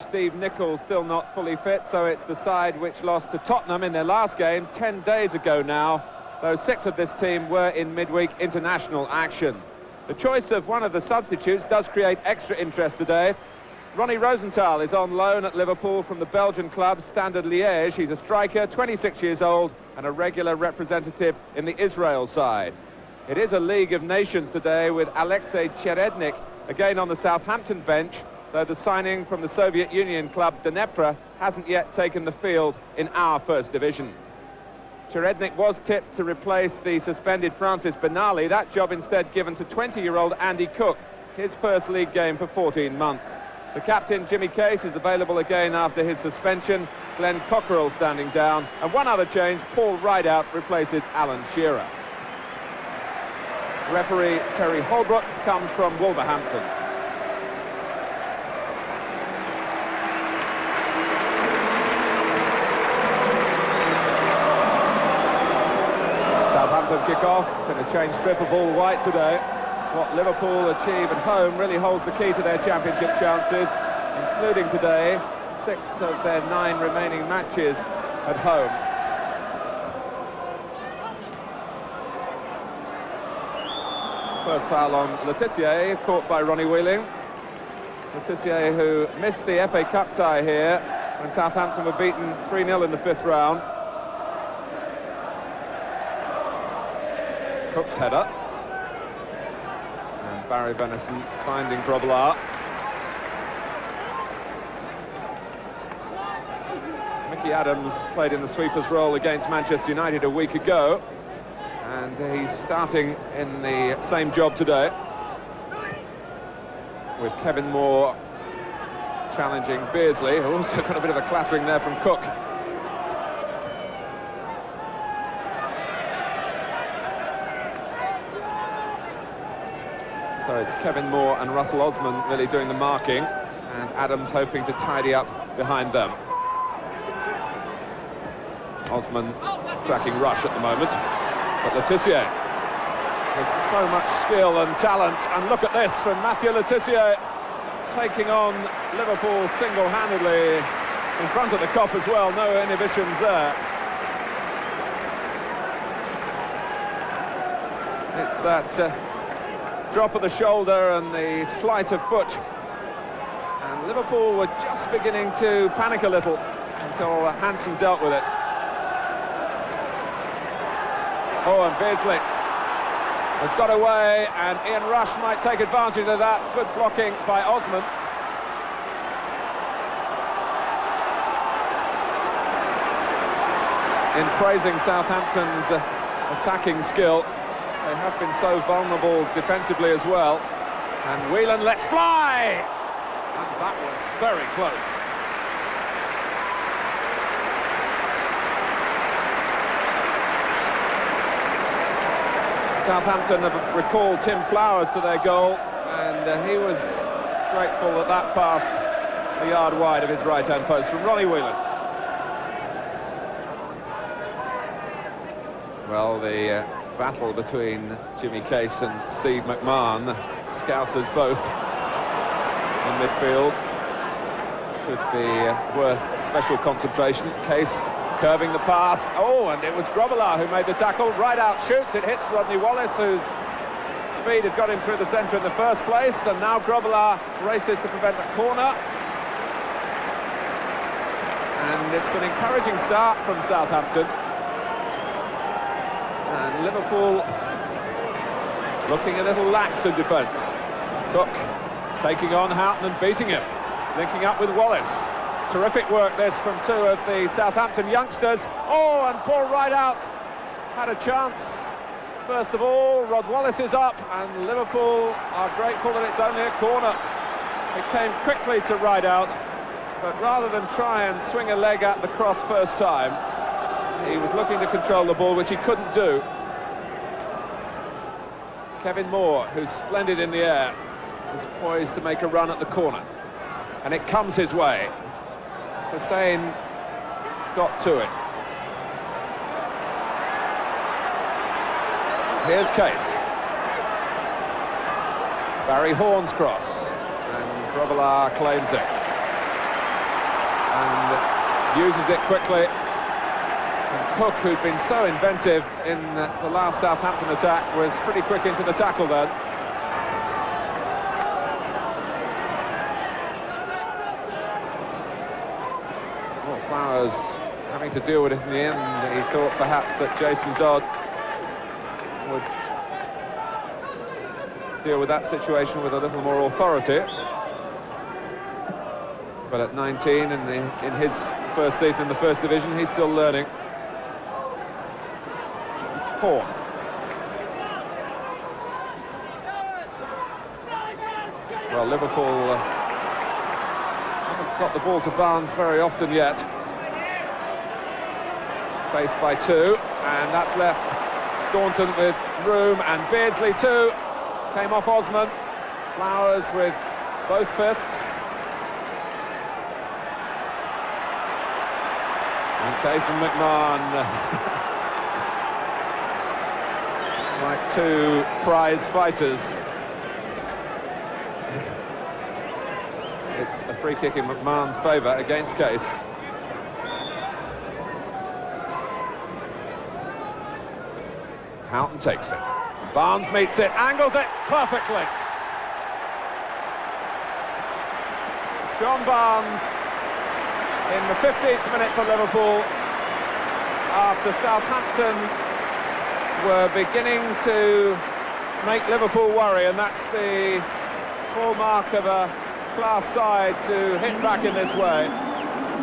Steve Nicol still not fully fit, so it's the side which lost to Tottenham in their last game 10 days ago now, though 6 of this team were in midweek international action. The choice of one of the substitutes does create extra interest today. Ronnie Rosenthal is on loan at Liverpool from the Belgian club Standard Liège. He's a striker, 26 years old, and a regular representative in the Israel side. It is a League of Nations today with Alexei Cherednik again on the Southampton bench, though the signing from the Soviet Union club Dnepr hasn't yet taken the field in our first division. Cherednik was tipped to replace the suspended Francis Benali, that job instead given to 20-year-old Andy Cook, his first league game for 14 months. The captain, Jimmy Case, is available again after his suspension, Glenn Cockerell standing down, and one other change, Paul Rideout replaces Alan Shearer. Referee Terry Holbrook comes from Wolverhampton. Southampton kick off in a change strip of all white today. What Liverpool achieve at home really holds the key to their championship chances, including today 6 of their 9 remaining matches at home. First foul on Letitia, caught by Ronnie Wheeling. Letitia, who missed the FA Cup tie here when Southampton were beaten 3-0 in the 5th round. Cook's header. And Barry Venison finding Grobbelaar. Mickey Adams played in the sweeper's role against Manchester United a week ago, and he's starting in the same job today, with Kevin Moore challenging Beardsley, who also got a bit of a clattering there from Cook. So it's Kevin Moore and Russell Osman really doing the marking, and Adams hoping to tidy up behind them. Osman tracking Rush at the moment, but Letitia with so much skill and talent, and look at this from Mathieu Letitia, taking on Liverpool single-handedly in front of the Kop as well, no inhibitions there. It's that drop of the shoulder and the sleight of foot, and Liverpool were just beginning to panic a little until Hansen dealt with it. Oh, and Beardsley has got away, and Ian Rush might take advantage of that. Good blocking by Osman. In praising Southampton's attacking skill, they have been so vulnerable defensively as well. And Whelan lets fly! And that was very close. Southampton have recalled Tim Flowers to their goal, and he was grateful that that passed a yard wide of his right-hand post from Ronnie Whelan. Well, the battle between Jimmy Case and Steve McMahon, Scousers both in midfield, should be worth special concentration. Case curving the pass. Oh, and it was Grobbelaar who made the tackle. Rideout shoots, it hits Rodney Wallace, whose speed had got him through the centre in the first place, and now Grobbelaar races to prevent the corner. And it's an encouraging start from Southampton. And Liverpool looking a little lax in defence. Cook taking on Houghton and beating him, linking up with Wallace. Terrific work this from 2 of the Southampton youngsters. Oh, and Paul Rideout had a chance. First of all, Rod Wallace is up, and Liverpool are grateful that it's only a corner. It came quickly to Rideout, but rather than try and swing a leg at the cross first time, he was looking to control the ball, which he couldn't do. Kevin Moore, who's splendid in the air, is poised to make a run at the corner, and it comes his way. Hussein got to it. Here's Case. Barry Horn's cross, and Grobbelaar claims it. uses it quickly. And Cook, who'd been so inventive in the last Southampton attack, was pretty quick into the tackle then. Well, Flowers having to deal with it in the end. He thought perhaps that Jason Dodd would deal with that situation with a little more authority. But at 19, in his first season in the First Division, he's still learning. Horn. Well, Liverpool haven't got the ball to Barnes very often yet. Faced by two, and that's left Staunton with room, and Beardsley too. Came off Osman. Flowers with both fists. And Case and McMahon. Like two prize fighters. It's a free kick in McMahon's favour against Case. Houghton takes it. Barnes meets it, angles it perfectly. John Barnes in the 15th minute for Liverpool, after Southampton were beginning to make Liverpool worry, and that's the hallmark of a class side to hit back in this way.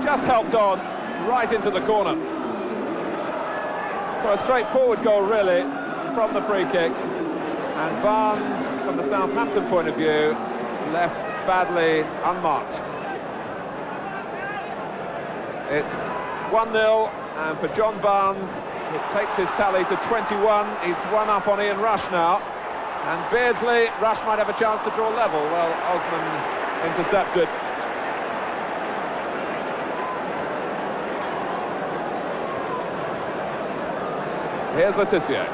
Just helped on right into the corner. So a straightforward goal really from the free kick, and Barnes, from the Southampton point of view, left badly unmarked. It's 1-0, and for John Barnes, it takes his tally to 21. He's one up on Ian Rush now. And Beardsley, Rush might have a chance to draw level. Well, Osman intercepted. Here's Le Tissier.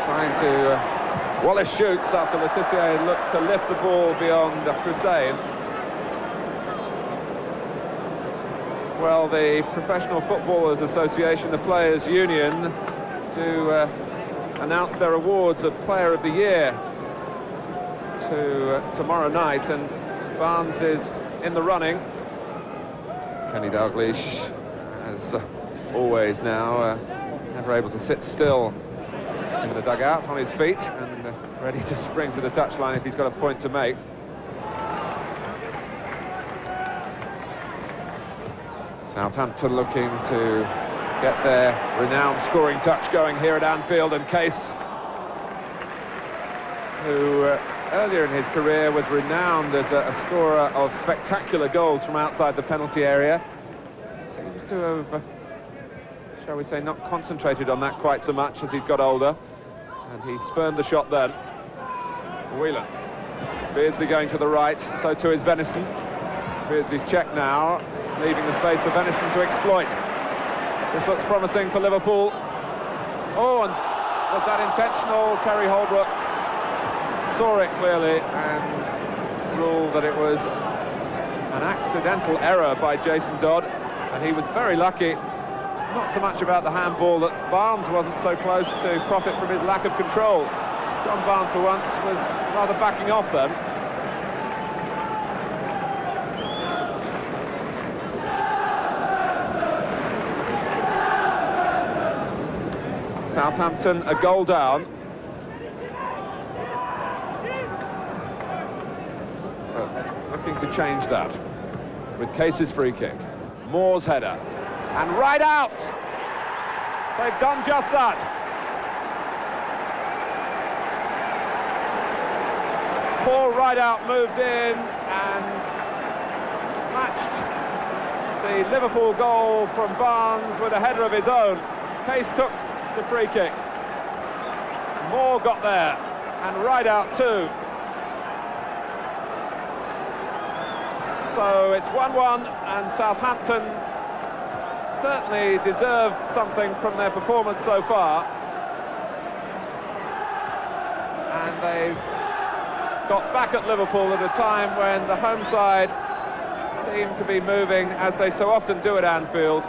Trying to... Wallace shoots after Le Tissier looked to lift the ball beyond Hussein. Well, the Professional Footballers Association, the Players' Union, to announce their awards of Player of the Year to tomorrow night, and Barnes is in the running. Kenny Dalglish, as always now, never able to sit still in the dugout, on his feet and ready to spring to the touchline if he's got a point to make. Southampton looking to get their renowned scoring touch going here at Anfield, and Case, who earlier in his career was renowned as a scorer of spectacular goals from outside the penalty area, seems to have, shall we say, not concentrated on that quite so much as he's got older, and he spurned the shot then. Whelan. Beardsley going to the right, so too is Venison. Beardsley's check now, leaving the space for Venison to exploit. This looks promising for Liverpool. Oh, and was that intentional? Terry Holbrook saw it clearly and ruled that it was an accidental error by Jason Dodd, and he was very lucky. Not so much about the handball that Barnes wasn't so close to profit from his lack of control. John Barnes, for once, was rather backing off then. Southampton a goal down. But looking to change that with Case's free kick. Moore's header. And right out! They've done just that. Poor Rideout moved in and matched the Liverpool goal from Barnes with a header of his own. Case took the free kick. Moore got there, and Rideout too. So it's 1-1, and Southampton certainly deserve something from their performance so far. And they've got back at Liverpool at a time when the home side seem to be moving, as they so often do at Anfield,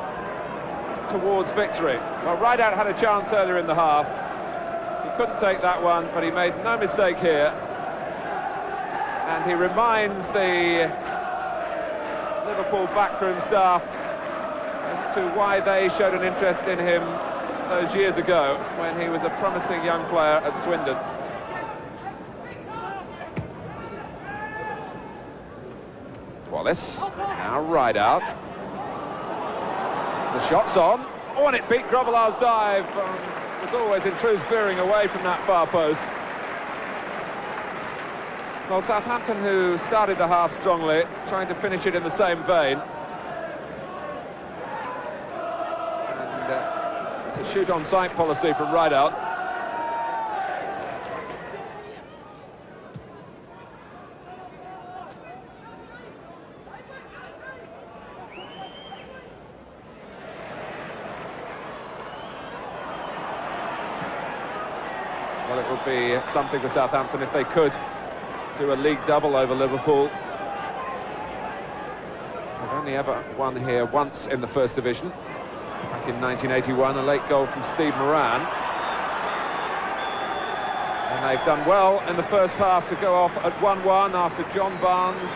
towards victory. Well, Rideout had a chance earlier in the half. He couldn't take that one, but he made no mistake here. And he reminds the Liverpool backroom staff as to why they showed an interest in him those years ago when he was a promising young player at Swindon. Wallace, now Rideout. The shot's on. Oh, and it beat Grobbelaar's dive. Was always in truth veering away from that far post. Well, Southampton, who started the half strongly, trying to finish it in the same vein. And it's a shoot-on-sight policy from Rideout. Well, it would be something for Southampton if they could do a league double over Liverpool. They've only ever won here once in the First Division, back in 1981, a late goal from Steve Moran. And they've done well in the first half to go off at 1-1 after John Barnes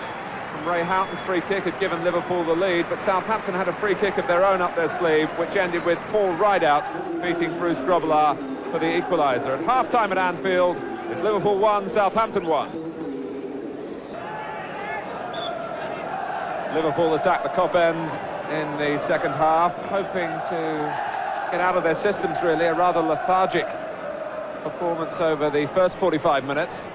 from Ray Houghton's free kick had given Liverpool the lead, but Southampton had a free kick of their own up their sleeve, which ended with Paul Rideout beating Bruce Grobbelaar for the equaliser. At half-time at Anfield, it's Liverpool 1, Southampton 1. Liverpool attack the cop end in the second half, hoping to get out of their systems, really. A rather lethargic performance over the first 45 minutes.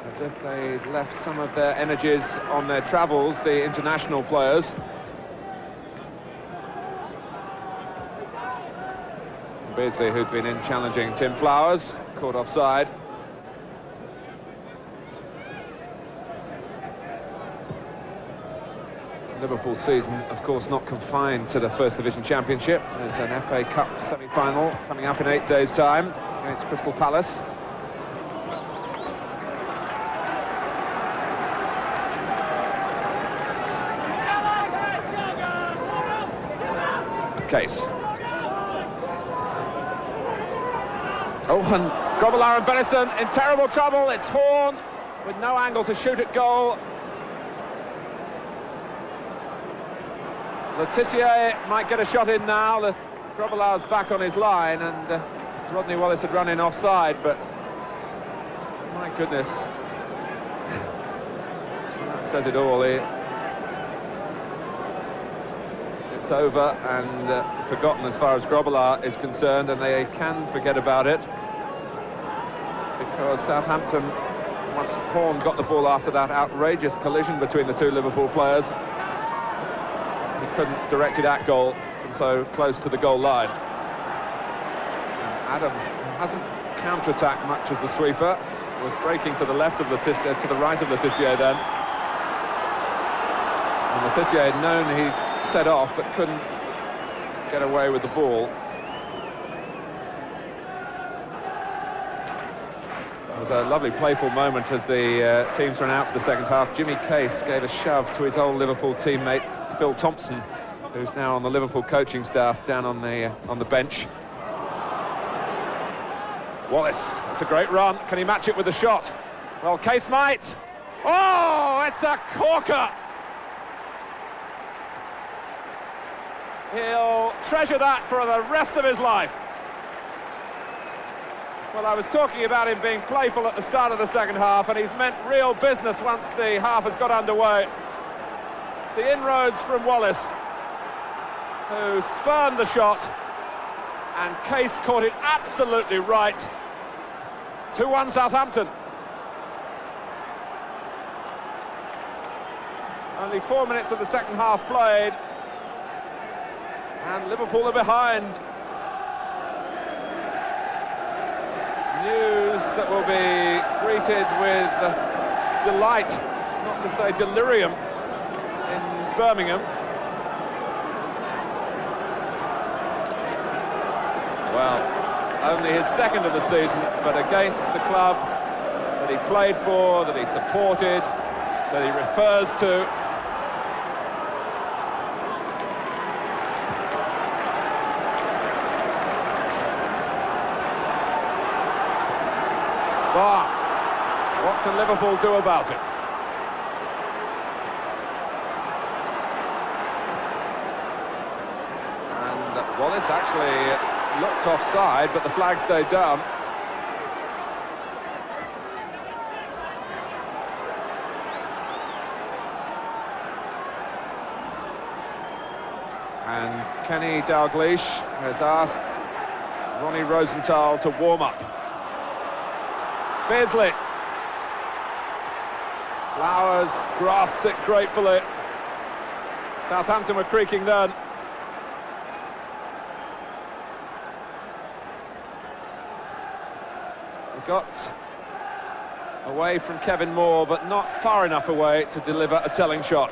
As if they'd left some of their energies on their travels, the international players. Beardsley, who'd been in challenging Tim Flowers, caught offside. Liverpool season, of course, not confined to the First Division Championship. There's an FA Cup semi-final coming up in 8 days' time against Crystal Palace. Case. Oh, and Grobbelaar and Venison in terrible trouble. It's Horn with no angle to shoot at goal. Letitia might get a shot in now. Grobbelaar's back on his line, and Rodney Wallace had run in offside, but my goodness, that says it all. It's over and forgotten as far as Grobbelaar is concerned, and they can forget about it because Southampton, once Horn got the ball after that outrageous collision between the two Liverpool players, he couldn't direct it at goal from so close to the goal line. And Adams hasn't counter-attacked much as the sweeper. Was breaking to the left of Letitia, to the right of Letitia then. And Letitia had known he set off but couldn't get away with the ball. It was a lovely playful moment as the teams ran out for the second half. Jimmy Case gave a shove to his old Liverpool teammate Phil Thompson, who's now on the Liverpool coaching staff down on the bench. Wallace, that's a great run. Can he match it with a shot? Well, Case might. Oh, it's a corker. He'll treasure that for the rest of his life. Well, I was talking about him being playful at the start of the second half, and he's meant real business once the half has got underway. The inroads from Wallace, who spurned the shot, and Case caught it absolutely right. 2-1 Southampton. Only 4 minutes of the second half played, and Liverpool are behind. News that will be greeted with delight, not to say delirium, in Birmingham. Well, only his second of the season, but against the club that he played for, that he supported, that he refers to. Barnes. What can Liverpool do about it? And Wallace actually looked offside, but the flag stayed down. And Kenny Dalglish has asked Ronnie Rosenthal to warm up. Beardsley. Flowers grasps it gratefully. Southampton were creaking then. They got away from Kevin Moore, but not far enough away to deliver a telling shot.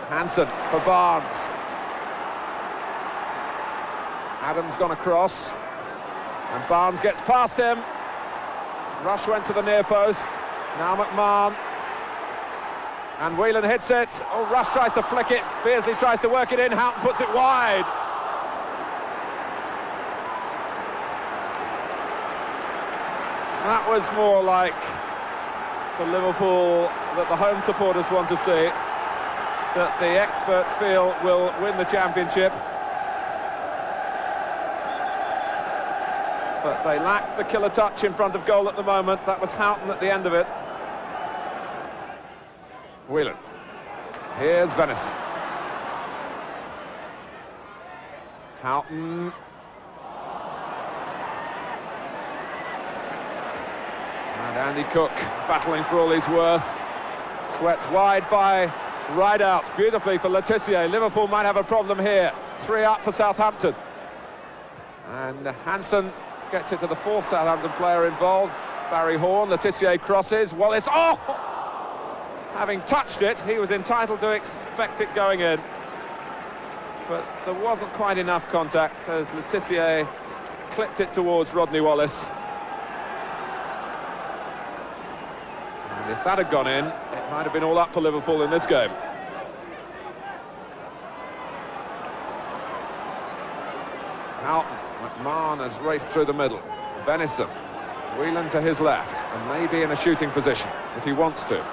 Hansen for Barnes. Adams gone across, and Barnes gets past him. Rush went to the near post. Now McMahon. And Whelan hits it. Oh, Rush tries to flick it. Beardsley tries to work it in. Houghton puts it wide. That was more like the Liverpool that the home supporters want to see, that the experts feel will win the championship. But they lack the killer touch in front of goal at the moment. That was Houghton at the end of it. Whelan. Here's Venison. Houghton. And Andy Cook battling for all he's worth. Swept wide by Rideout. Beautifully for Letitia. Liverpool might have a problem here. 3 up for Southampton. And Hansen gets it to the fourth Southampton player involved, Barry Horn. Letitia crosses. Wallace, oh! Having touched it, he was entitled to expect it going in. But there wasn't quite enough contact as Letitia clipped it towards Rodney Wallace. And if that had gone in, it might have been all up for Liverpool in this game. Houghton. McMahon has raced through the middle. Venison, Whelan to his left, and maybe in a shooting position if he wants to.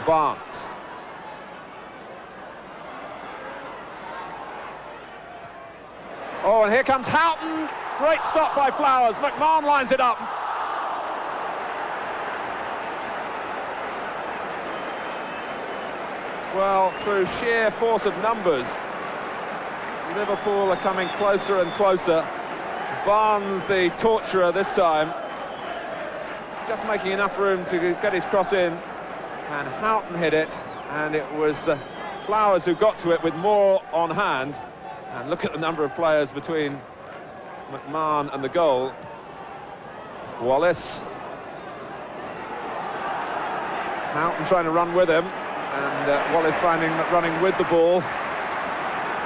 Barnes. Oh, and here comes Houghton. Great stop by Flowers. McMahon lines it up. Well, through sheer force of numbers, Liverpool are coming closer and closer. Barnes, the torturer this time, just making enough room to get his cross in, and Houghton hit it, and it was Flowers who got to it with more on hand. And look at the number of players between McMahon and the goal. Wallace. Houghton trying to run with him, and Wallace finding that running with the ball,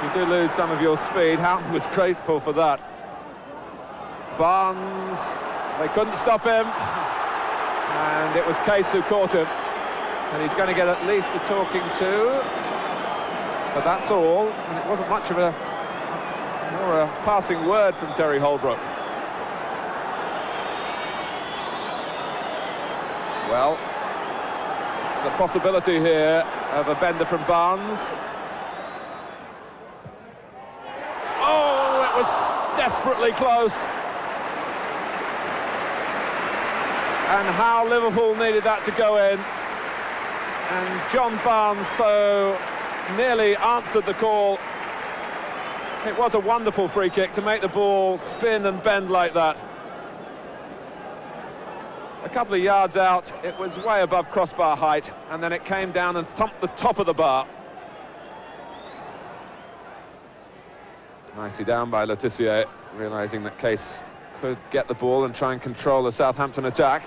you do lose some of your speed. Houghton was grateful for that. Barnes, they couldn't stop him, and it was Case who caught him, and he's going to get at least a talking to, but that's all, and it wasn't much of a passing word from Terry Holbrook. Well, the possibility here of a bender from Barnes. Oh, it was desperately close. And how Liverpool needed that to go in. And John Barnes so nearly answered the call. It was a wonderful free kick to make the ball spin and bend like that. A couple of yards out, it was way above crossbar height, and then it came down and thumped the top of the bar. Nicely down by Letitia, realising that Case could get the ball and try and control the Southampton attack.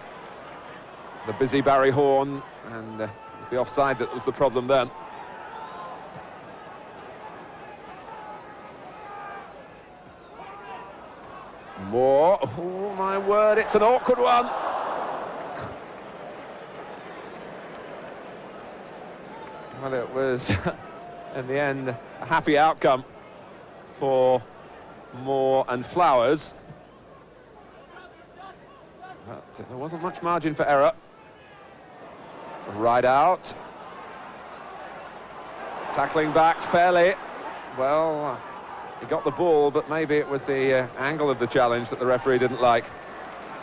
The busy Barry Horn, and it was the offside that was the problem then. Moore, oh my word, it's an awkward one. Well, it was, in the end, a happy outcome for Moore and Flowers. But there wasn't much margin for error. Right out. Tackling back fairly. Well, he got the ball, but maybe it was the angle of the challenge that the referee didn't like.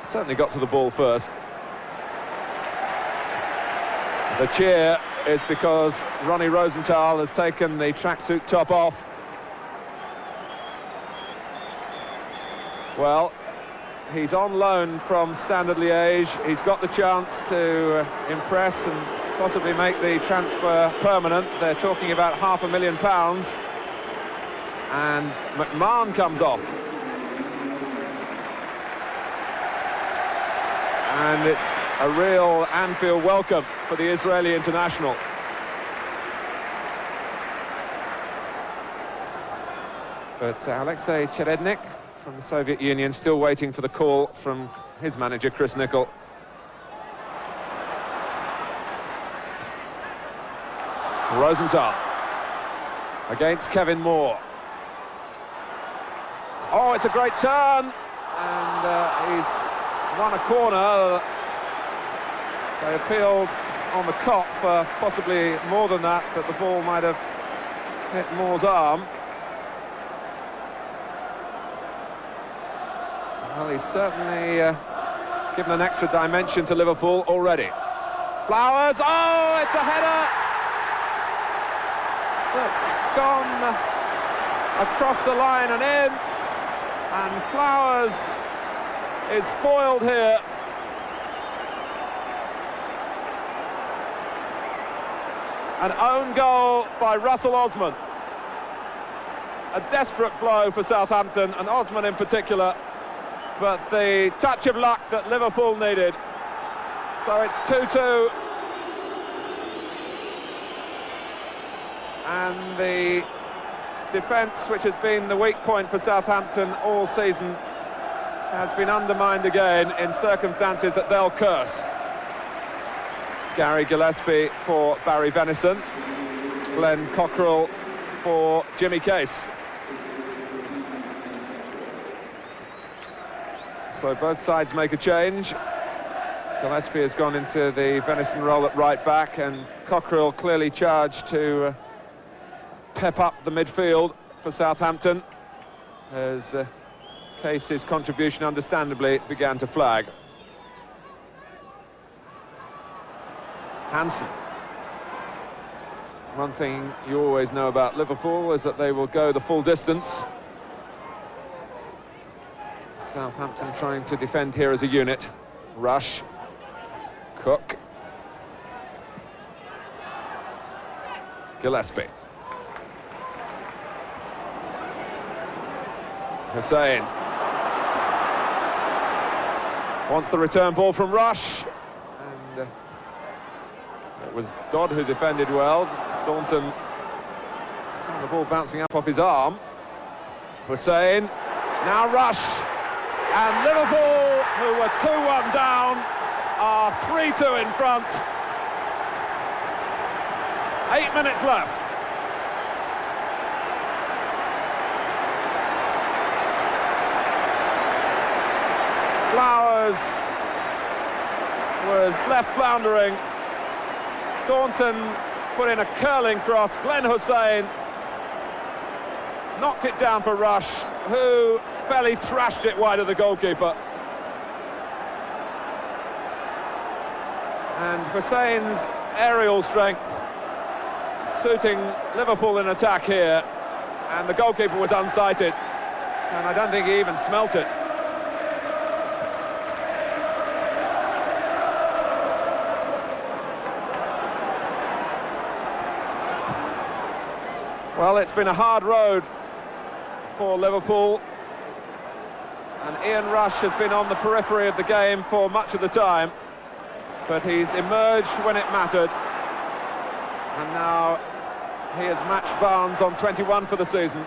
Certainly got to the ball first. The cheer is because Ronnie Rosenthal has taken the tracksuit top off. Well, he's on loan from Standard Liège. He's got the chance to impress and possibly make the transfer permanent. They're talking about £500,000. And McMahon comes off. And it's a real Anfield welcome for the Israeli international. But Alexei Cherednik from the Soviet Union still waiting for the call from his manager, Chris Nicol. Rosenthal against Kevin Moore. Oh, it's a great turn, and he's won a corner. They appealed on the cop for possibly more than that, but the ball might have hit Moore's arm. Well, he's certainly given an extra dimension to Liverpool already. Flowers, oh, it's a header that's gone across the line and in, and Flowers is foiled here. An own goal by Russell Osman. A desperate blow for Southampton, and Osman in particular, but the touch of luck that Liverpool needed. So it's 2-2. And the defence, which has been the weak point for Southampton all season, has been undermined again in circumstances that they'll curse. Gary Gillespie for Barry Venison, Glenn Cockrell for Jimmy Case. So both sides make a change. Gillespie has gone into the Venison role at right back, and Cockrell clearly charged to pep up the midfield for Southampton, as Case's contribution understandably began to flag. Hansen. One thing you always know about Liverpool is that they will go the full distance. Southampton trying to defend here as a unit. Rush. Cook. Gillespie. Hussein. Wants the return ball from Rush. And it was Dodd who defended well. Staunton, the ball bouncing up off his arm. Hussein. Now Rush. And Liverpool, who were 2-1 down, are 3-2 in front. 8 minutes left. Flowers was left floundering. Staunton put in a curling cross. Glenn Hussein knocked it down for Rush, who fairly thrashed it wide of the goalkeeper. And Hussein's aerial strength suiting Liverpool in attack here, and the goalkeeper was unsighted, and I don't think he even smelt it. Well, it's been a hard road for Liverpool, and Ian Rush has been on the periphery of the game for much of the time, but he's emerged when it mattered, and now he has matched Barnes on 21 for the season.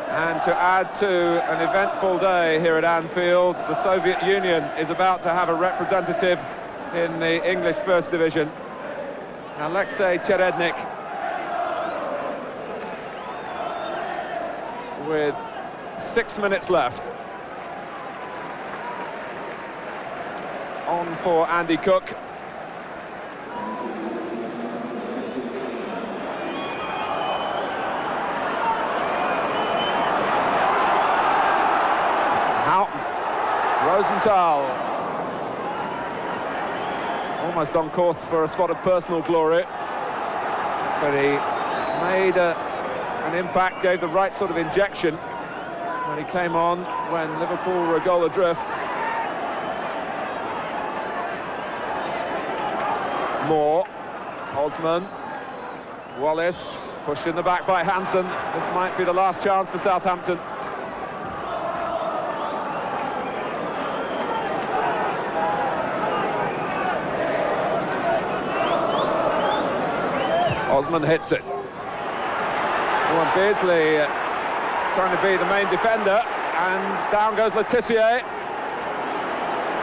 And to add to an eventful day here at Anfield, the Soviet Union is about to have a representative in the English First Division. Alexei Cherednik, with 6 minutes left. On for Andy Cook. Rosenthal, almost on course for a spot of personal glory, but he made an impact, gave the right sort of injection when he came on when Liverpool were a goal adrift. Moore, Osman, Wallace, pushed in the back by Hansen. This might be the last chance for Southampton. Osman hits it. Oh, Beardsley trying to be the main defender, and down goes Le Tissier.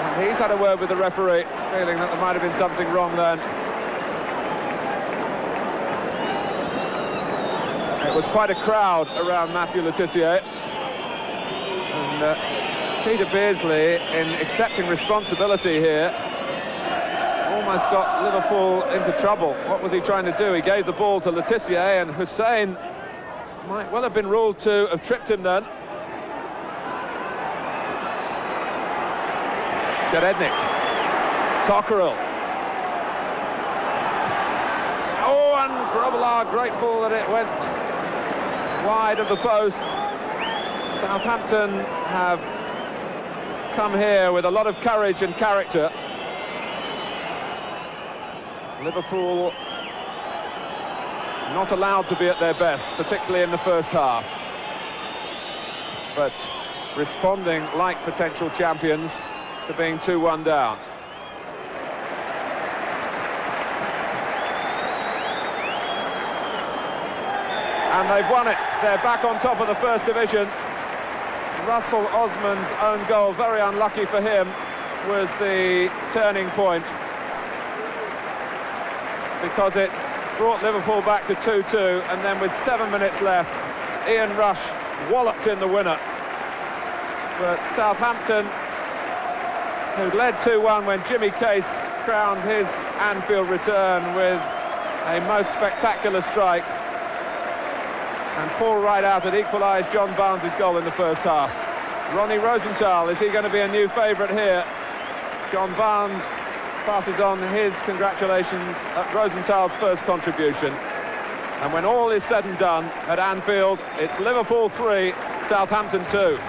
And he's had a word with the referee, feeling that there might have been something wrong then. It was quite a crowd around Matthew Le Tissier. And Peter Beardsley, in accepting responsibility here, almost got Liverpool into trouble. What was he trying to do? He gave the ball to Le Tissier, and Hussein might well have been ruled to have tripped him then. Cherednik, Cockerell. Oh, and Grobbelaar grateful that it went wide of the post. Southampton have come here with a lot of courage and character. Liverpool not allowed to be at their best, particularly in the first half, but responding like potential champions to being 2-1 down. And they've won it. They're back on top of the First Division. Russell Osman's own goal, very unlucky for him, was the turning point, because it brought Liverpool back to 2-2, and then with 7 minutes left, Ian Rush walloped in the winner. But Southampton, who'd led 2-1 when Jimmy Case crowned his Anfield return with a most spectacular strike, and Paul Rideout had equalised John Barnes' goal in the first half. Ronnie Rosenthal, is he going to be a new favourite here? John Barnes passes on his congratulations at Rosenthal's first contribution. And when all is said and done at Anfield, it's Liverpool 3, Southampton 2.